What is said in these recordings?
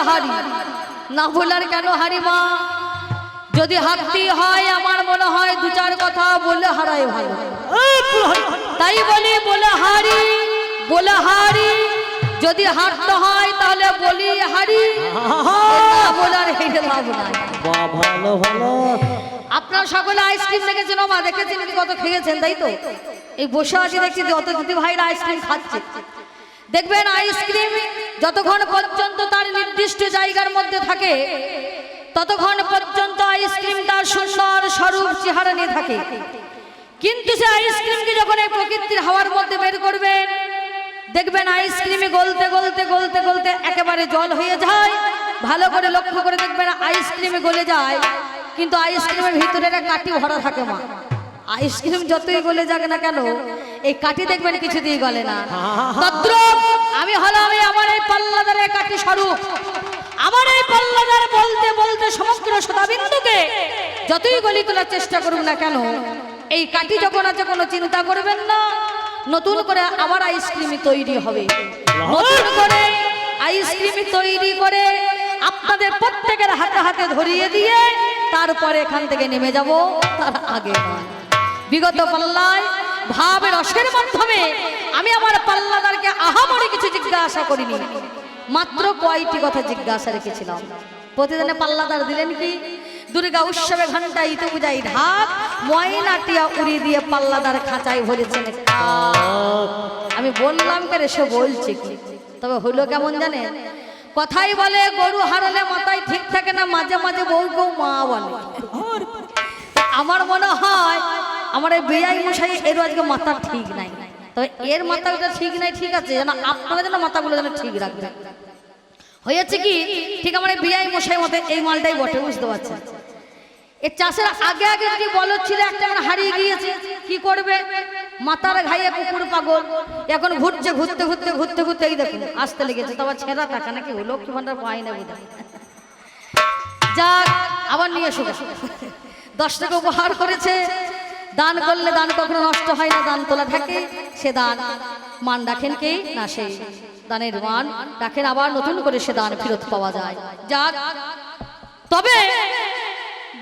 হারি, না বলার কেন হারি মা? যদি হারতে হয় আমার মনে হয় দু চার কথা বলে হারাই ভালো। তাই বলি বলে হারি, বলে হারি। যদি হারতে হয় তাহলে বলি হারি, না বলার হেরে লাভ নাই। ভালো ভালো। আপনারা সকলে আইসক্রিম দেখেছেন মা, দেখেছেন কত খেয়েছেন তাই তো? এই বসে আছি দেখছি যত দিদি ভাইরা আইসক্রিম খাচ্ছে। দেখবেন আইসক্রিম যতক্ষণ পর্যন্ত তার নির্দিষ্ট জায়গার মধ্যে থাকে ততক্ষণ পর্যন্ত আইসক্রিম তার সুন্দর স্বরূপ চেহারা নিয়ে থাকে। কিন্তু সে আইসক্রিমকে যখন এই প্রকৃতির হাওয়ার মধ্যে বের করবেন দেখবেন আইসক্রিমে গলতে গলতে গলতে গলতে একেবারে জল হয়ে যায়। ভালো করে লক্ষ্য করে দেখবেন আইসক্রিমে গলে যায়, কিন্তু আইসক্রিমের ভিতরে একটা কাঠি ভরা থাকে মা। আইসক্রিম যতই গলে যাক না কেন এই কাঠি দেখবেন কিছুতেই গলে না। তদ্রূপ আমি হলাম আমার এই পাল্লাদারের কাঠি স্বরূপ। আমার এই পাল্লাদার বলতে বলতে সমগ্র শতাবিন্দুকে যতই গলি তোলার চেষ্টা করুক না কেন এই কাঠি যখন আছে কোনো চিন্তা করবেন না, নতুন করে আবার আইসক্রিম তৈরি হবে। নতুন করে আইসক্রিম তৈরি করে আপনাদের প্রত্যেকের হাতে হাতে ধরিয়ে দিয়ে তারপরে এখান থেকে নেমে যাব, তার আগে নয়। বিগত পাল্লায় ভাবের রসের মাধ্যমে আমি আমার পাল্লাদারকে আহামরি কিছু জিজ্ঞাসা করিনি, মাত্র কয়টি কথা জিজ্ঞাসা রেখেছিলাম। প্রতিদিনে পাল্লাদার দিলেন কি? দুর্গা উৎসবে ঘন্টা ইতে পূজাই ঢাক ময়নাটিয়া উড়িয়ে দিয়ে পাল্লাদার খাঁচায় ভরেছেন। আমি বললাম কেন সে বলছে কি, তবে হলো কেমন জানেন? কথাই বলে গরু হারালে মাথায় ঠিক থাকে না, মাঝে মাঝে বউকেও মা বলে। আমার মনে হয় আমার এই বেয়াই মশাই এর আজকে মাথা ঠিক নাই, তবে এর মাথাটা ঠিক নাই ঠিক আছে, যেন আপনারা যেন মাথাগুলো যেন ঠিক রাখবেন। হয়েছে কি ঠিক আমার এই বেয়াই মশাই মতে এই মালটাই বটে, বুঝতে পারছেন? এই চাষের আগে আগে যদি বলদ ছিল একটা হারিয়ে গিয়েছে, কি করবে? মাথার ঘাইয়ে কুকুর পাগল এখন ঘুরছে, ঘুরতে ঘুরতে ঘুরতে ঘুরতে এই দেখুন আসতে লেগেছে। তোমার ছেঁড়া টাকা নাকি লক্ষ্মী ভান্ডার পাই না বোধ হয়। যাক আবার নিয়ে এসো, 10 টাকা উপহার করেছে। দান করলে দান কখনো নষ্ট হয় না, দান তোলা থাকে। সে দান মান রাখেন কে না, সেই দানের মান রাখেন, আবার নতুন করে সে দান ফেরত পাওয়া যায়। যাক তবে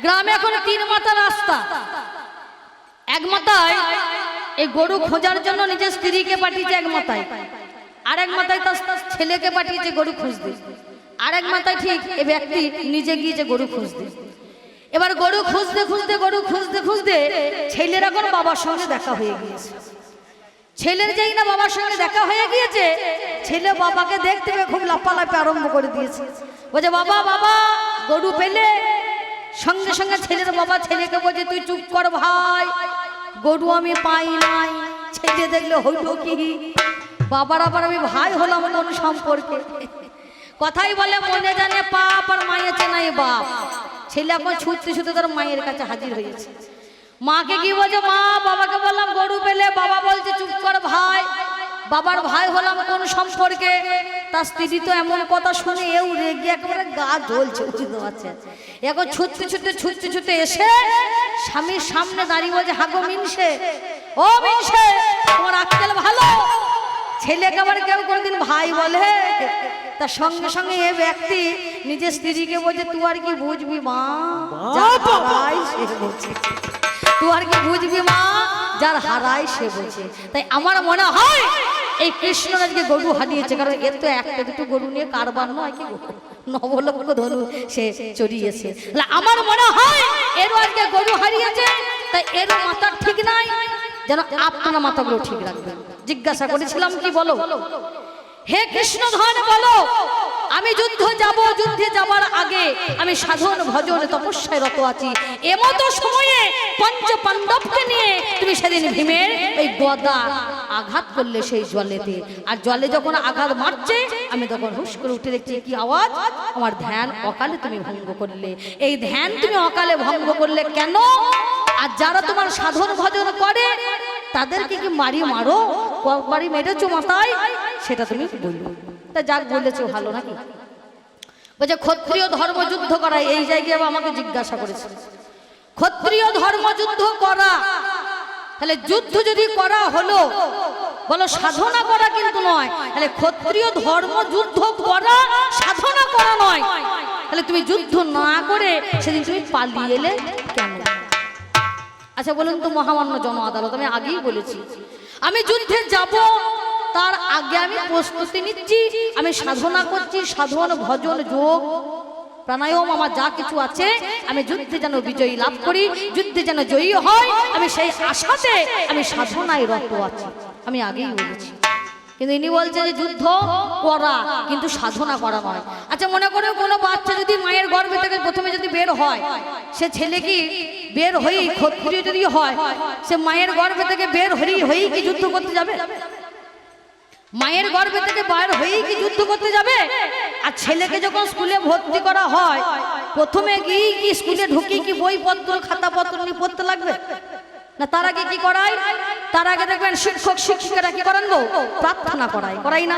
গ্রামে এখন 3 মাথা রাস্তা। এক মাথায় এই গরু খোঁজার জন্য নিজের স্ত্রীকে পাঠিয়েছে এক মাথায়, আর এক মাথায় তার ছেলেকে পাঠিয়েছে গরু খুঁজতে, আর এক মাথায় ঠিক এই ব্যক্তি নিজে গিয়েছে গরু খুঁজতে। এবার গরু খুঁজতে খুঁজতে গরু খুঁজতে খুঁজতে ছেলের এখন বাবার সঙ্গে দেখা হয়ে গিয়েছে। ছেলের যেই না বাবার সঙ্গে দেখা হয়ে গিয়েছে, ছেলে বাবাকে দেখতে খুব লাফালাফি আরম্ভ করে দিয়েছে। বলছে বাবা বাবা গরু পেলে? সঙ্গে সঙ্গে ছেলের বাবা ছেলেকে বলছে তুই চুপ কর ভাই, গরু আমি পাই নাই। ছেলে দেখলে হইল কি? বাবার আবার আমি ভাই হলাম কোন সম্পর্কে? কথাই বলে মনে জানে পাপ আর মায়ে চেনাই বাপ। ছেলে এখন ছুটতে ছুটতে তার মায়ের কাছে হাজির হয়েছে। মাকে কি বলছে? মা বাবাকে বললাম গরু পেলে। বাবা বলছে চুপ কর ভাই, বাবার ভাই হলাম কোন সম্পর্কে? তার স্ত্রী তো এমন কথা শুনে এও রেগে একেবারে গা জ্বলছে, বুঝতে পারছেন? এখন ছুটতে ছুটতে ছুটতে ছুটতে এসে স্বামীর সামনে দাঁড়িয়ে বলছে হাগো মিনসে, ও মিনসে তোমার আক্কেল ভালো? ছেলেকে আবার কেউ কোনদিন ভাই বলে? তার সঙ্গে সঙ্গে এ ব্যক্তি নিজের স্ত্রীকে বলছে তুই আর কি বুঝবি মা, যার হারাই সে বোঝে। তুই আর কি বুঝবি মা, যার হারাই সে বোঝে। তাই আমার মনে হয় এই কৃষ্ণ আজকে গরু হারিয়েছে, কারণ এর তো একটা দুটো গরু নিয়ে কারবার নয়, কি নবলক্ষ ধনু সে চড়িয়েছে। আমার মনে হয় এরও আজকে গরু হারিয়েছে, তাই এরও মাথা ঠিক নাই, যেন আপনারা মাথাগুলো ঠিক রাখবেন। জিজ্ঞাসা করেছিলাম কি বলো? হে কৃষ্ণ ধন বলো, আমি যুদ্ধ যাব, যুদ্ধে যাবার আগে আমি সাধন ভজন তপস্যায় রত আছি। এমতো সময়ে পঞ্চ পাণ্ডবকে নিয়ে তুমি সেদিন ভীমের ওই গদা আঘাত করলে সেই জলেতে, আর জলে যখন আঘাত মারছে আমি তখন হুশ করে উঠে দেখছি কি আওয়াজ, আমার ধ্যান অকালে তুমি ভঙ্গ করলে। এই ধ্যান তুমি অকালে ভঙ্গ করলে কেন? আর যারা তোমার সাধন ভজন করে তাদেরকে কি মারি মারো, কয়েকবারই মেরেছো মাথায়, সেটা তুমি বললো। তা যাক বলেছো ভালো নাকি? বলছে ক্ষত্রিয় ধর্মযুদ্ধ করা, এই জায়গায় আমাকে জিজ্ঞাসা করেছে ক্ষত্রিয় ধর্মযুদ্ধ করা, তাহলে যুদ্ধ যদি করা হলো বলো সাধনা করা কিন্তু নয়, তাহলে ক্ষত্রিয় ধর্মযুদ্ধ করা সাধনা করা নয়, তাহলে তুমি যুদ্ধ না করে সেদিন তুমি পালিয়ে এলে কেন? আচ্ছা বলুন তো মহামান্য জন আদালত, আমি আগেই বলেছি আমি যুদ্ধে যাব, তার আগে আমি প্রস্তুতি নিচ্ছি, আমি সাধনা করছি, সাধন ভজন যোগ প্রাণায়াম আমার যা কিছু আছে, আমি যুদ্ধে যেন বিজয়ী লাভ করি, যুদ্ধে যেন জয়ী হয়, আমি সেই আশাতে আমি সাধনায় রত আছি, আমি আগেই বলেছি। কিন্তু ইনি বলছে যে যুদ্ধ করা কিন্তু সাধনা করা নয়। আচ্ছা মনে করো কোনো বাচ্চা যদি মায়ের গর্ভে থেকে প্রথমে যদি বের হয়, সে ছেলে কি বের হয়েই ক্ষত্রিয় যদি হয়, সে মায়ের গর্ভে থেকে বের হয়েই কি যুদ্ধ করতে যাবে? মায়ের গর্ভে থেকে বাইর হয়েই কি যুদ্ধ করতে যাবে? আর ছেলেকে যখন স্কুলে ভর্তি করা হয়, প্রথমে গিয়ে কি স্কুলে ঢুকি কি বইপত্র খাতাপত্র নিয়ে পড়তে লাগবে না? তার আগে কি করায়? তার আগে দেখবেন শিক্ষক শিক্ষিকারা কি করেন গো? প্রার্থনা করাই না?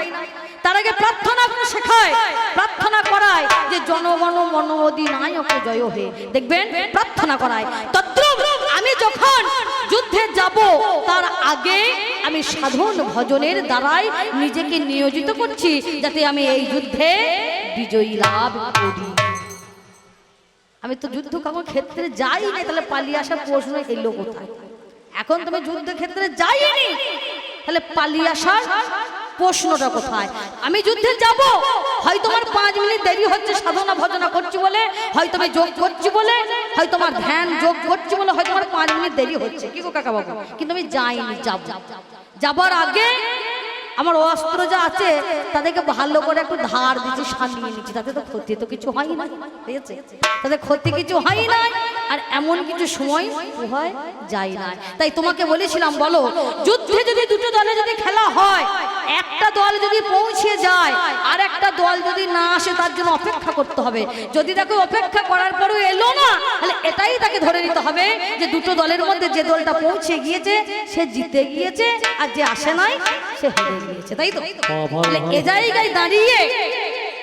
তার আগে প্রার্থনা শেখায়, প্রার্থনা করায় যে জনগণ মন অধিনায়ক জয় হে, দেখবেন প্রার্থনা করায়। তদ্রূপ আমি যখন যুদ্ধে যাব, তার আগে আমি সাধন ভজনের দ্বারাই নিজেকে নিয়োজিত করছি যাতে আমি এই যুদ্ধে বিজয়ী লাভ করি। আমি তো যুদ্ধ কামড় ক্ষেত্রে যাই না, তাহলে পালিয়ে আসার প্রশ্ন এলো কোথায়? এখন তুমি যুদ্ধ ক্ষেত্রে যাইনি, তাহলে পালিয়ে আসার প্রশ্নটা কোথায়? আমি যুদ্ধে যাব, হয়তো আমার 5 মিনিট দেরি হচ্ছে সাধনা ভজনা করছি বলে, হয়তো আমি যোগ করছি বলে, হয়তো আমার ধ্যান যোগ করছি বলে হয়তো আমার 5 মিনিট দেরি হচ্ছে, কি গো কাকা বাবু? কিন্তু আমি যাইনি, যাবার আগে আমার অস্ত্র যা আছে তাদেরকে ভালো করে একটু ধার দিচ্ছি, সানিয়ে নিচ্ছি, তাতে তো ক্ষতি তো কিছু হয় না, ঠিক আছে? তাদের ক্ষতি কিছু হয় না, আর এমন কিছু সময় হয় যায় না। তাই তোমাকে বলেছিলাম, বলো যুদ্ধে যদি দুটো দলে যদি খেলা হয়, একটা দল যদি পৌঁছে যায় আর একটা দল যদি না আসে, তার জন্য অপেক্ষা করতে হবে। যদি তাকে অপেক্ষা করার পরেও এলো না, তাহলে এটাই তাকে ধরে নিতে হবে যে দুটো দলের মধ্যে যে দলটা পৌঁছে গিয়েছে সে জিতে গিয়েছে, আর যে আসে নাই সে হেরে গিয়েছে, তাই তো? তাহলে এ জায়গায় দাঁড়িয়ে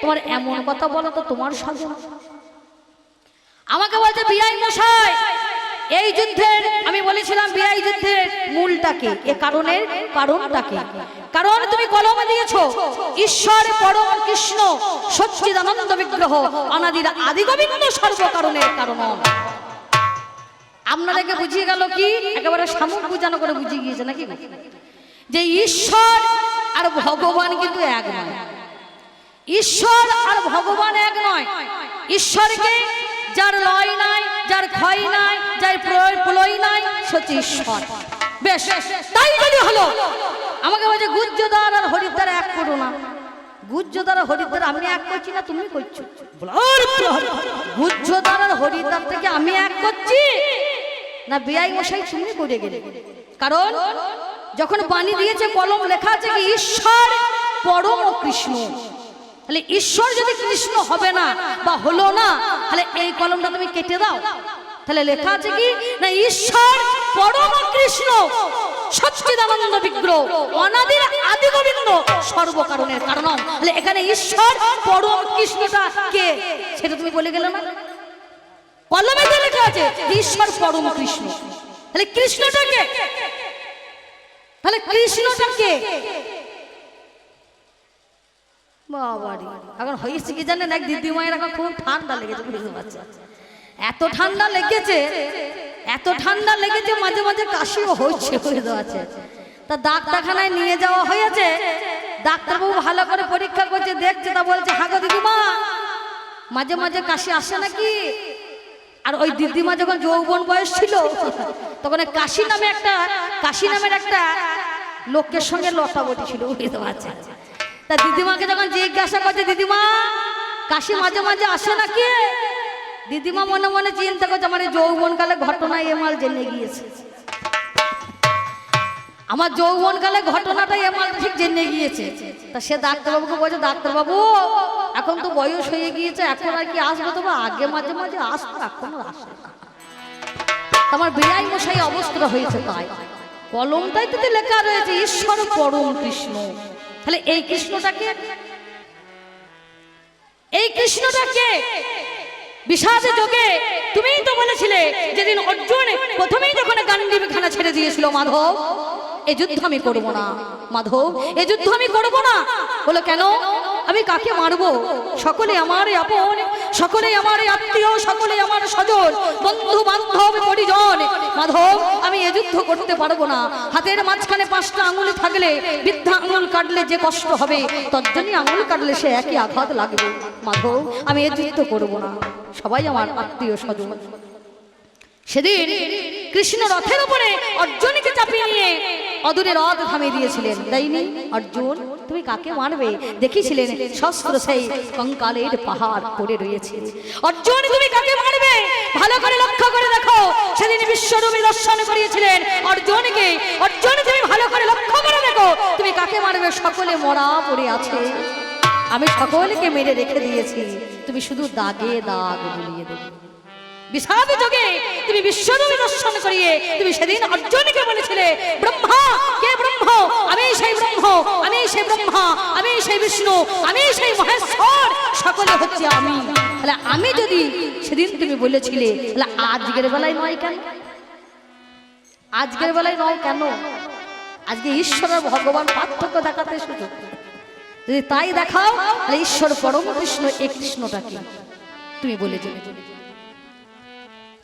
তোমার এমন কথা বলো তো তোমার সাধনা। আমাকে বলছে বিআই মশাই, এই যুদ্ধের আমি বলেছিলাম বিআই যুদ্ধের মূলটাকে, এ কারণটাকে, কারণ তুমি কলমে দিয়েছো ঈশ্বর পরম কৃষ্ণ সচ্চিদানন্দ বিগ্রহ অনাদির আদি গোবিন্দ সর্বকারণের কারণ। আপনাদেরকে বুঝিয়ে গেল কি? একেবারে সামুক বুঝানো করে বুঝিয়ে গিয়েছে নাকি? যে ঈশ্বর আর ভগবান কিন্তু এক নয়। ঈশ্বর আর ভগবান এক নয়। ঈশ্বরকে যার লয় নাই, যার ক্ষয় নাই, যার প্রলয় নাই, সত্যি ঈশ্বর। বেশ, তাই যদি হলো, আমাকে বলছে গুজ্জদার আর হরিদ্বার এক করো না। গুজ্জদার আর হরিদ্বার আমি এক করছি না, তুমি করছো? গুজ্জদার আর হরিদ্বার থেকে আমি এক করছি না, বিআই মশাই তুমি করে গেলে। কারণ যখন বাণী দিয়েছে, কলম লেখা আছে কি ঈশ্বর পরম কৃষ্ণ, তাহলে ঈশ্বর যদি কৃষ্ণ হবে না বা হলো না, তাহলে এই কলমটা তুমি কেটে দাও। তাহলে লেখা আছে কি না, ঈশ্বর পরম কৃষ্ণ সচ্চিদানন্দ বিগ্রহ অনাদির আদি গোবিন্দ সর্বকারণের কারণ। তাহলে এখানে ঈশ্বর পরম কৃষ্ণটা কে সেটা তুমি বলে গেলে না? কলমে তো লেখা আছে ঈশ্বর পরম কৃষ্ণ, তাহলে কৃষ্ণটা কে? তাহলে কৃষ্ণটা কে? বাবারি, এখন হয়েছে কি জানেন, এক দিদিমায়ের এখন খুব ঠান্ডা লেগেছে, বুঝতে পারছেন? এত ঠান্ডা লেগেছে মাঝে মাঝে কাশিও হচ্ছে, বুঝতে পারছেন? তা ডাক্তারখানায় নিয়ে যাওয়া হয়েছে, ডাক্তারবাবু ভালো করে পরীক্ষা করছে, দেখছে, তা বলছে হাগো দিদিমা মাঝে মাঝে কাশি আসে নাকি? আর ওই দিদিমা যখন যৌবন বয়স ছিল, তখন কাশি নামের একটা লোকের সঙ্গে লটাবটি ছিল, বুঝতে পারছেন? তা দিদিমাকে যখন জিজ্ঞাসা করছে, দিদিমা কাশি মাঝে মাঝে আসে নাকি? দিদিমা মনে মনে চিন্তা করছে, আমার যৌবনকালে ঘটনা এমাল জেনে গিয়েছে, আমার যৌবনকালে ঘটনাটা এমাল ঠিক জেনে গিয়েছে। তা সে ডাক্তারবাবুকে বলছে, ডাক্তারবাবু এখন তো বয়স হয়ে গিয়েছে, এখন আর কি আসবে? তো আগে মাঝে মাঝে আসতো, এখন আসে না। আমার বিআই মশাই অবস্থা হয়েছে, তাই কলমটাই তো লেখা রয়েছে ঈশ্বর পরম কৃষ্ণ। তাহলে এই কৃষ্ণটাকে বিষাদে যোগে তুমিই তো বলেছিলে যেদিন অর্জুন প্রথমেই যখন গান্ডীব খানা ছেড়ে দিয়েছিল, মাধব এই যুদ্ধ আমি করব না, মাধব এই যুদ্ধ আমি করব না। বলো কেন? আমি কাকে মারবো? সকলে আমার আপন, সকলে আমার আত্মীয়, সকলে আমার স্বজন, বন্ধু বান্ধব পরিজন। মাধব, আমি এ যুদ্ধ করতে পারবো না। হাতের মাঝখানে 5টা আঙুল থাকলে, বৃদ্ধা আঙুল কাটলে যে কষ্ট হবে, তর্জনী আঙুল কাটলে সে একই আঘাত লাগবে। মাধব, আমি এ যুদ্ধ করবো না। সবাই আমার আত্মীয় স্বজন। সেদিন কৃষ্ণ রথের উপরে অর্জুনকে চাপিয়ে নিয়ে অদূরে রথ থামিয়ে দিয়েছিলেন, তাইনি? অর্জুন, তুমি কাকে মারবে? দেখেছিলেন শস্ত্র সেই কঙ্কালের পাহাড় পড়ে রয়েছে। অর্জুন, তুমি কাকে মারবে? ভালো করে লক্ষ্য করে দেখো। সেদিন বিশ্বরূপী দর্শন করিয়েছিলেন অর্জুনকে। অর্জুন, তুমি ভালো করে লক্ষ্য করে দেখো, তুমি কাকে মারবে? সকলে মরা পড়ে আছে, আমি সকলকে মেরে রেখে দিয়েছি, তুমি শুধু দাগে দাগ বুলিয়ে দেবে। বিষাদ যোগে তুমি বিশ্বরূপী দর্শন করিয়ে তুমি সেদিন অর্জুনকে বলেছিলে, ব্রহ্মা কে? ব্রহ্ম আমি, সেই ব্রহ্ম আমি, সেই ব্রহ্মা আমি, সেই বিষ্ণু আমি, সেই মহেশ্বর, সকলে হচ্ছে আমি। তাহলে আমি যদি সেদিন তুমি বলেছিলে, তাহলে আজকের বেলায় নয় কেন? আজকের বেলায় নয় কেন? আজকে ঈশ্বর আর ভগবান পার্থক্য দেখাতে সুযোগ। যদি তাই দেখাও, তাহলে ঈশ্বর পরম কৃষ্ণ, এই কৃষ্ণটা কি তুমি বলে চলে।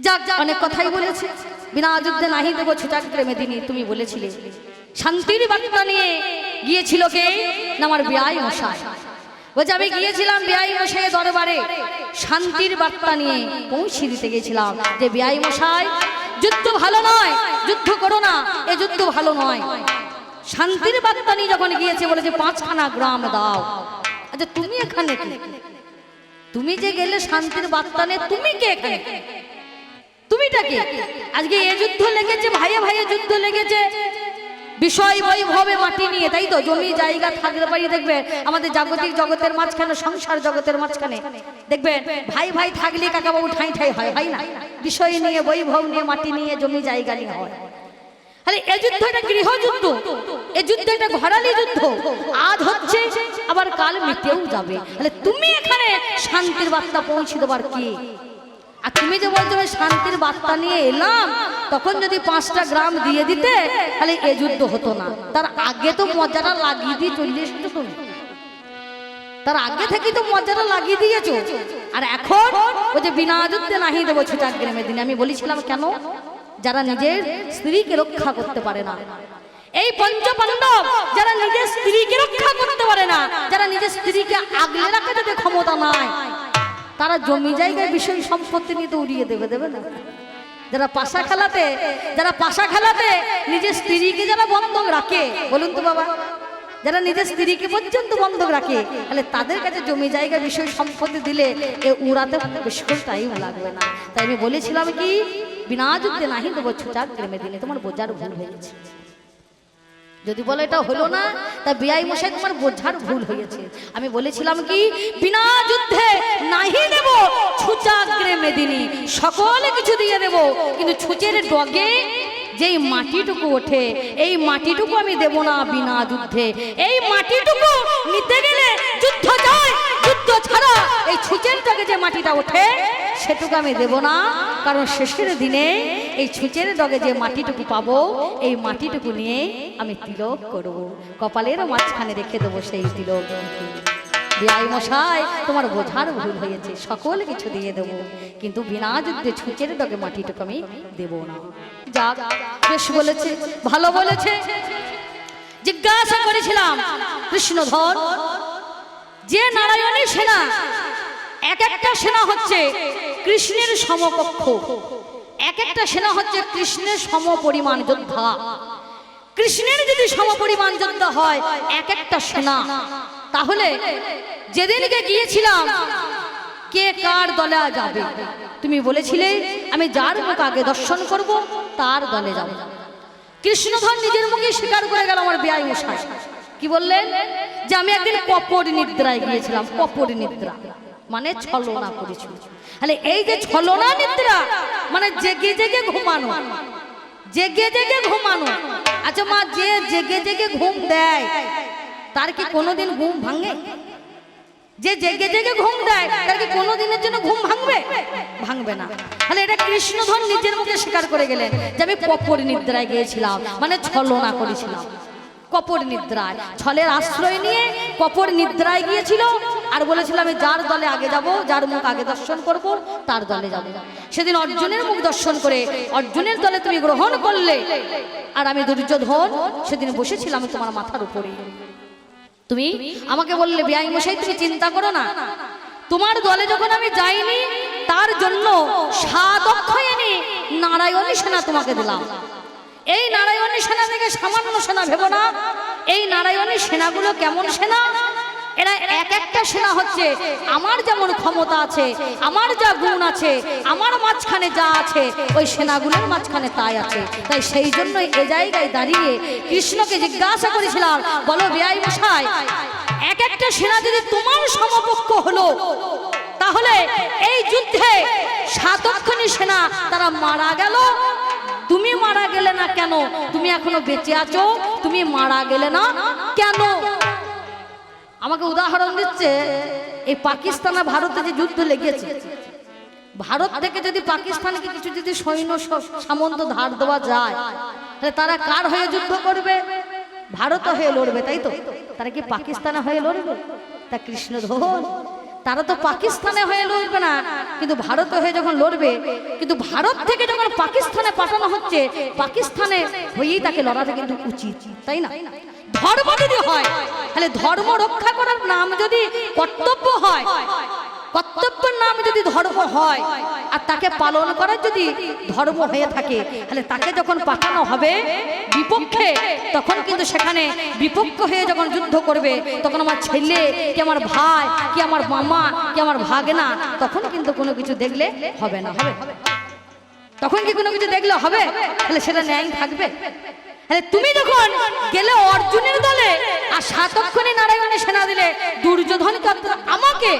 যাক, অনেক কথাই বলেছে। বিনা যুদ্ধে নাহি দেব ছুটাগ্রে মেদিনী, তুমি বলেছিলে। শান্তির বার্তা নিয়ে গিয়েছিল কে? না আমার বিয়াই মশাই। বলছে আমি গিয়েছিলাম বিয়াই মশাই দরবারে, শান্তির বার্তা নিয়ে পৌঁছে দিতে গেছিলাম যে বিয়াই মশাই, যুদ্ধ ভালো নয়, যুদ্ধ করো না, এ যুদ্ধ ভালো নয়। শান্তির বার্তা নিয়ে যখন গিয়েছে, বলেছে 5খানা গ্রাম দাও। আচ্ছা, তুমি এখানে কি? তুমি যে গেলে শান্তির বার্তা নিয়ে, তুমি কে এখানে? তুমিটা কি? আজকে এ যুদ্ধ লেগেছে, ভাইয়ে ভাইয়ে যুদ্ধ লেগেছে বিষয় বৈভবে মাটি নিয়ে, তাই তো? জমি জায়গা থাকলে পারি দেখবেন আমাদের জাগতিক জগতের মাঝখানে, সংসার জগতের মাঝখানে দেখবেন ভাই ভাই থাকলে কাকাবাবু ঠাই ঠাই হয়, হয় না? বিষয় নিয়ে, বৈভব নিয়ে, মাটি নিয়ে, জমি জায়গা নিয়ে হয়। তাহলে এই যুদ্ধ একটা গৃহযুদ্ধ, এই যুদ্ধ একটা ঘরালি যুদ্ধ। আজ হচ্ছে, আবার কাল মিটেও যাবে। তাহলে তুমি এখানে শান্তির বার্তা পৌঁছে দেবার কি? আর তুমি যে বলছো শান্তির বার্তা নিয়ে এলাম, তখন যদি 5টা গ্রাম দিয়ে দিতে, তাহলে এ যুদ্ধ হতো না। তার আগে তো মজাটা লাগিয়ে দিয়ে চলে এসেছো তুমি, তার আগে থেকেই তো মজাটা লাগিয়ে দিয়েছো। আর এখন ওই যে বিনা যুদ্ধে নাহি দেবো ছুটাগ্রে মেদিনী, আমি বলেছিলাম কেন? যারা নিজের স্ত্রীকে রক্ষা করতে পারে না, এই পঞ্চপাণ্ডব যারা নিজের স্ত্রীকে রক্ষা করতে পারে না, যারা নিজের স্ত্রীকে আগলে রাখতে তাদের ক্ষমতা নাই, তারা জমি জায়গায় বিষয় সম্পত্তি নিয়ে তো উড়িয়ে দেবে, দেবে না? যারা পাশা খেলাতে নিজের স্ত্রীকে যারা বন্ধক রাখে, বলুন তো বাবা, যারা নিজের স্ত্রীকে পর্যন্ত বন্ধক রাখে, তাহলে তাদের কাছে জমি জায়গা বিষয় সম্পত্তি দিলে এ উড়াতে বেশি টাইম লাগবে না। তাই আমি বলেছিলাম কি, বিনা যুদ্ধে নাহি দেবো ছুটাগ্রে মেদিনী, তোমার বোঝার ভুল হয়েছে। যদি বলে এটা হলো না, তা বিয়াই মশাই তোমার বোঝার ভুল হয়েছে। আমি বলেছিলাম কি, বিনা যুদ্ধে নাহি দেব ছুটাগ্রে মেদিনী, সকলে কিছু দিয়ে দেব, কিন্তু ছুঁচের ডগে যেই মাটিটুকু ওঠে, এই মাটিটুকু আমি দেব না বিনা যুদ্ধে। এই মাটিটুকু নিতে গেলে যুদ্ধ যায়, যুদ্ধ ছাড়া এই ছুঁচের ডগে যে মাটিটা ওঠে, সেটুকু আমি দেব না। কারণ শেষের দিনে এই ছুঁচের ডগে যে মাটিটুকু পাবো, এই মাটিটুকু নিয়ে আমি তিলক করব, কপালের মাঝখানে রেখে দেবো সেই তিলক। বিয়াই মশাই তোমার বোঝার ভুল হয়েছে, সকল কিছু দিয়ে দেব, কিন্তু বিনা যুদ্ধে ছুঁচের ডগে মাটিটুকু আমি দেব না। যাক, বেশ বলেছে, ভালো বলেছে। জিজ্ঞাসা করেছিলাম, কৃষ্ণধর, যে নারায়ণের সেনা, এক একটা সেনা হচ্ছে কৃষ্ণের সমকক্ষ, এক একটা সেনা হচ্ছে কৃষ্ণের সমপরিমাণ যোদ্ধা। কৃষ্ণের যদি সমপরিমাণ যোদ্ধা হয় এক একটা সেনা, তাহলে যেদিনকে গিয়েছিলাম কে কার দলে যাবে? তুমি বলেছিলে আমি যার মুখ আগে দর্শন করব তার দলে যাব। কৃষ্ণধর নিজের মুখে স্বীকার করে গেল আমার বিয়াই মশাই। কি বললেন? যে আমি একদিন কপট নিদ্রায় গিয়েছিলাম। কপট নিদ্রা মানে ছলনা করেছিল। তাহলে এই যে ছলনা নিদ্রা মানে জেগে জেগে ঘুমানো, জেগে জেগে ঘুমানো। আচ্ছা মা, যে জেগে জেগে ঘুম দেয় তার কি কোনোদিন ঘুম ভাঙে? যে জেগে জেগে ঘুম দেয় তার কি কোনোদিনের জন্য ঘুম ভাঙবে? ভাঙবে না। তাহলে এটা কৃষ্ণধর নিজের মুখে স্বীকার করে গেলেন যে আমি কপট নিদ্রায় গিয়েছিলাম, মানে ছলনা করেছিলাম। কপট নিদ্রায়, ছলের আশ্রয় নিয়ে কপট নিদ্রায় গিয়েছিল। আর বলেছিল আমি যার দলে আগে যাব, যার মুখ আগে দর্শন করব, তার দলে যাব। সেদিন অর্জুনের মুখ দর্শন করে অর্জুনের দলে তুমি গ্রহণ করলে, আর আমি দুর্যোধন সেদিন বসেছিলাম তোমার মাথার উপরে। তুমি আমাকে বললে বেয়াই মশাই তুমি চিন্তা করো না, তোমার দলে যখন আমি যাইনি তার জন্য 7 অক্ষয় এনে নারায়ণী সেনা তোমাকে দিলাম। এই নারায়ণী সেনা থেকে সামান্য সেনা ভেবো না, এই নারায়ণী সেনাগুলো কেমন সেনা, এরা এক একটা সেনা হচ্ছে আমার যেমন ক্ষমতা আছে, আমার যা গুণ আছে, আমার মাঝখানে যা আছে ওই সেনাগুলোর মাঝখানে তাই আছে। তাই সেই জন্য এ জায়গায় দাঁড়িয়ে কৃষ্ণকে জিজ্ঞাসা করেছিলাম, বলো বেয়াই মশাই, এক একটা সেনা যদি তোমার সমপক্ষ হলো তাহলে এই যুদ্ধে 7 অক্ষণী সেনা তারা মারা গেল, তুমি মারা গেলে না কেন? তুমি এখনো বেঁচে আছো, তুমি মারা গেলে না কেন? আমাকে উদাহরণ দিচ্ছে, এই পাকিস্তান আর ভারতে যে যুদ্ধ লেগেছে, ভারত থেকে যদি পাকিস্তানকে কিছু যদি সৈন্য সামন্ত ধার দেওয়া যায়, তাহলে তারা কার হয়ে যুদ্ধ করবে? ভারত হয়ে লড়বে, তাই তো? তারা কি পাকিস্তানে হয়ে লড়বে? তা কৃষ্ণধন তারা তো পাকিস্তানে হয়ে লড়বে না, কিন্তু ভারত হয়ে যখন লড়বে, কিন্তু ভারত থেকে যখন পাকিস্তানে পাঠানো হচ্ছে, পাকিস্তানে হয়েই তাকে লড়াটা কিন্তু উচিত, তাই না? ধর্ম যদি হয়, তাহলে ধর্ম রক্ষা করার নাম যদি কর্তব্য হয়, কর্তব্যের নাম যদি ধর্ম হয়, আর তাকে পালন করার যদি ধর্ম হয়ে থাকে, তাহলে তাকে যখন পাঠানো হবে বিপক্ষে, তখন কিন্তু সেখানে বিপক্ষ হয়ে যখন যুদ্ধ করবে, তখন আমার ছেলে কি আমার ভাই কি আমার মামা কি আমার ভাগনা, তখন কিন্তু কোনো কিছু দেখলে হবে না। হবে তখন কি কোনো কিছু দেখলে হবে? তাহলে সেটা ন্যায় থাকবে? তুমি যখন গেলে অর্জুনের দলে আর 7 অক্ষণী নারায়ণী সেনা দিলে দুর্যোধনকে আমাকে,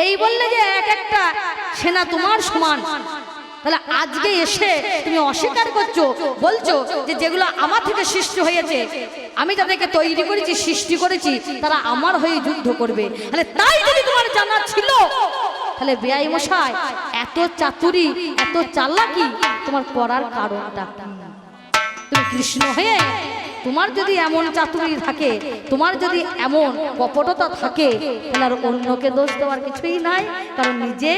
এই বললে যে এক একটা সেনা তোমার সমান, তাহলে আজকে এসে তুমি অস্বীকার করছো, বলছো যে যেগুলো আমার থেকে সৃষ্টি হয়েছে, আমি যাদেরকে তৈরি করেছি সৃষ্টি করেছি, তারা আমার হয়ে যুদ্ধ করবে। তাহলে তাই যদি তোমার জানা ছিল, তাহলে বেয়াই মশাই এত চাতুরি এত চালাকি তোমার করার কারণটা কি? তুমি কৃষ্ণ হয়ে তোমার যদি এমন চাতুরি থাকে, তোমার যদি এমন কপটতা থাকে, তাহলে আর অন্যকে দোষ দেওয়ার কিছুই নাই। কারণ নিজে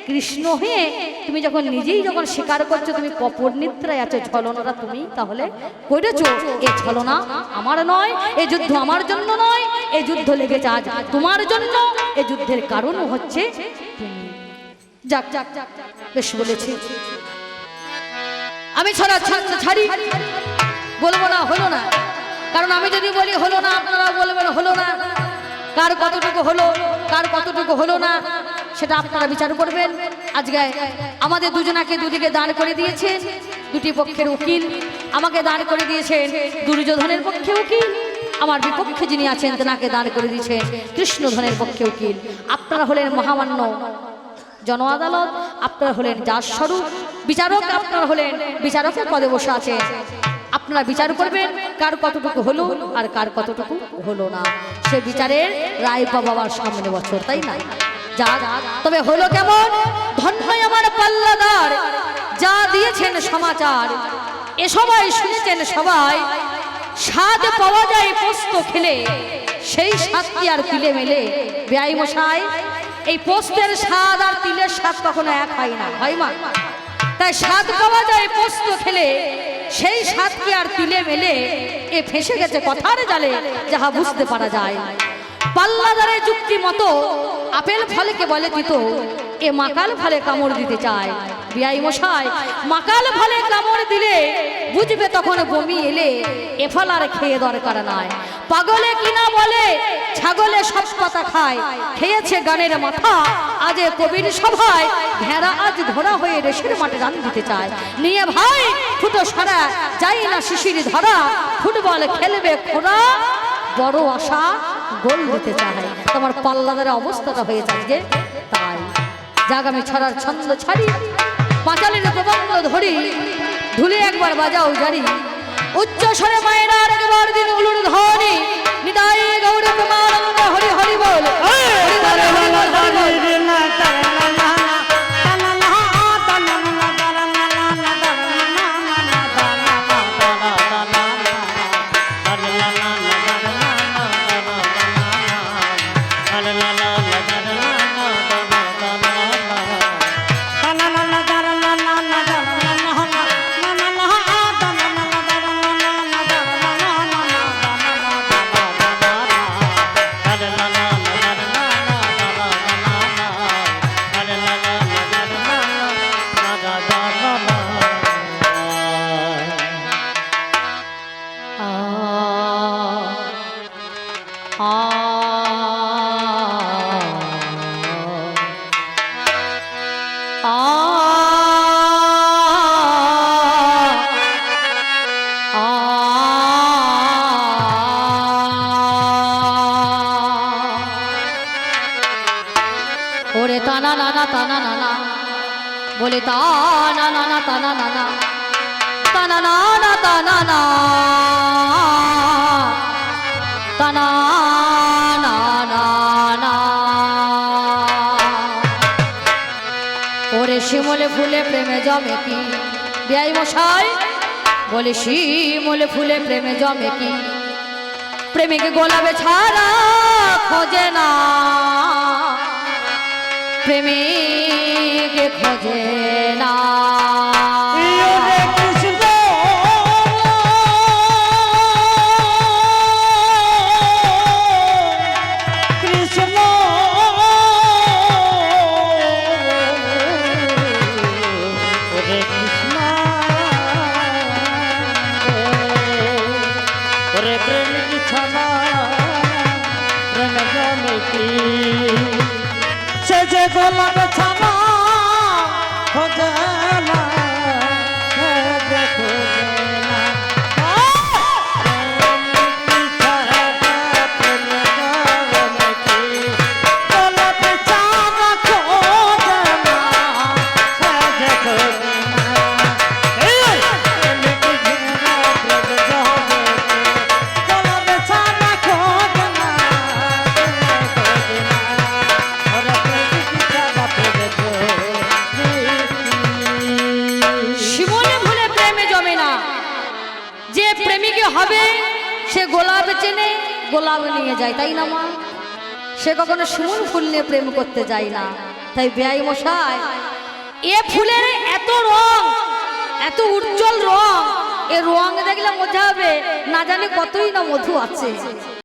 কৃষ্ণ হয়ে তুমি যখন নিজেই যখন স্বীকার করছো তুমি কপট নিদ্রায় আছো, ছলনাটা তুমি তাহলে করেছো। এই ছলনা আমার নয়, এই যুদ্ধ আমার জন্য নয়, এই যুদ্ধ লেগেছে আজ তোমার জন্য। এই যুদ্ধের কারণও হচ্ছে তুমি। যাক যাক বেশ বলেছি, আমি ছাড়ি বলবো না হলো না, কারণ আমি যদি বলি হলো না, আপনারা বলবেন হলো না। কার কতটুকু হলো কার কতটুকু হলো না সেটা আপনারা বিচার করবেন। আজকে আমাদের দুজনাকে দুদিকে দাঁড় করে দিয়েছেন, দুটি পক্ষের উকিল আমাকে দাঁড় করে দিয়েছেন, দুর্যোধনের পক্ষে উকিল, আমার বিপক্ষে যিনি আছেন তেনাকে দাঁড় করে দিয়েছেন কৃষ্ণধনের পক্ষে উকিল। আপনারা হলেন মহামান্য জন আদালত, আপনারা হলেন যার স্বরূপ বিচারক, আপনারা হলেন বিচারকের পদে বসে আছেন। আপনারা বিচার করবেন কার কতটুকু হলো আর কার কতটুকু হলো না, সে বিচারের রায় পাবার সামনে বছর, তাই না? যা তবে হলো কেমন? ধন্য আমার পাল্লাদার যা দিয়েছেন সমাচার, এ সবাই শুনেছেন সবাই, স্বাদ পাওয়া যায় পোস্ত খেলে, সেই স্বাদ কি আর তিলে মেলে? বেয়াই মশাই, এই পোস্তের স্বাদ আর তিলের স্বাদ কখনো এক হয় না, হয় মা? তাই স্বাদ পাওয়া যায় পোস্ত খেলে, সেই স্বাদ কি আর তিলে মেলে? এ ফেসে গেছে কথার জালে, যাহা বুঝতে পারা যায়। পাল্লাদারের যুক্তি মতো আপেল ফলকে বলে দিত, এ মাকাল ফলে কামড় দিতে চায়। বিয়াই মশাই, মাকাল ফলে কামড় দিলে বুঝবে তখন বমি এলে, এ ফল আর খেয়ে দরকার নাই। পাগলে কিনা বলে ছাগলে সব পাতা খায়, খেয়েছে গানের মাথা আজ কবির সভায়, ভেড়া আজ ধরা হয়ে রেশের মাঠে রান দিতে চায়। নিয়ে ভাই ফুটো সারা যাই না শিশির ধরা, ফুটবল খেলবে খোরা বড় আশা গোল দিতে চায়। তোমার পাল্লাদারের অবস্থাটা হয়ে যাচ্ছে তাই। যাক আমি ছড়ার ছন্দ ছাড়ি, পাঁচালির প্রবন্ধ ধরি, ধুলে একবার বাজাও জারি, উচ্চ স্বরে মায়েরা একবার দিন উলুর ধ্বনি, নিতাই গৌর প্রেমানন্দ হরি হরি বল, হরি হরি হরি বল, হরি বল। la la la আ আ ওরে তানা নানা তানা নানা বলে তানা নানা তানা নানা তানা নানা তানা না তানা না না না ওরে শিমলে ফুলে প্রেমে জমে কি বেয়াই মশাই বলে শিমলে ফুলে প্রেমে জমে কি প্রেমিকে গোলাপে ছাড়া খোঁজে না প্রেমিকে খোঁজে না গোলাপ ছানা খোঁজে না দেখো হবে সে গোলাপ চেনে গোলাপ নিয়ে যায় তাই না মা সে কখনো শিমুল ফুল নিয়ে প্রেম করতে যায় না তাই বেয়াই মশাই এ ফুলের এত রং এত উজ্জ্বল রং এ রং দেখলে বোঝা হবে না জানি কতই না মধু আছে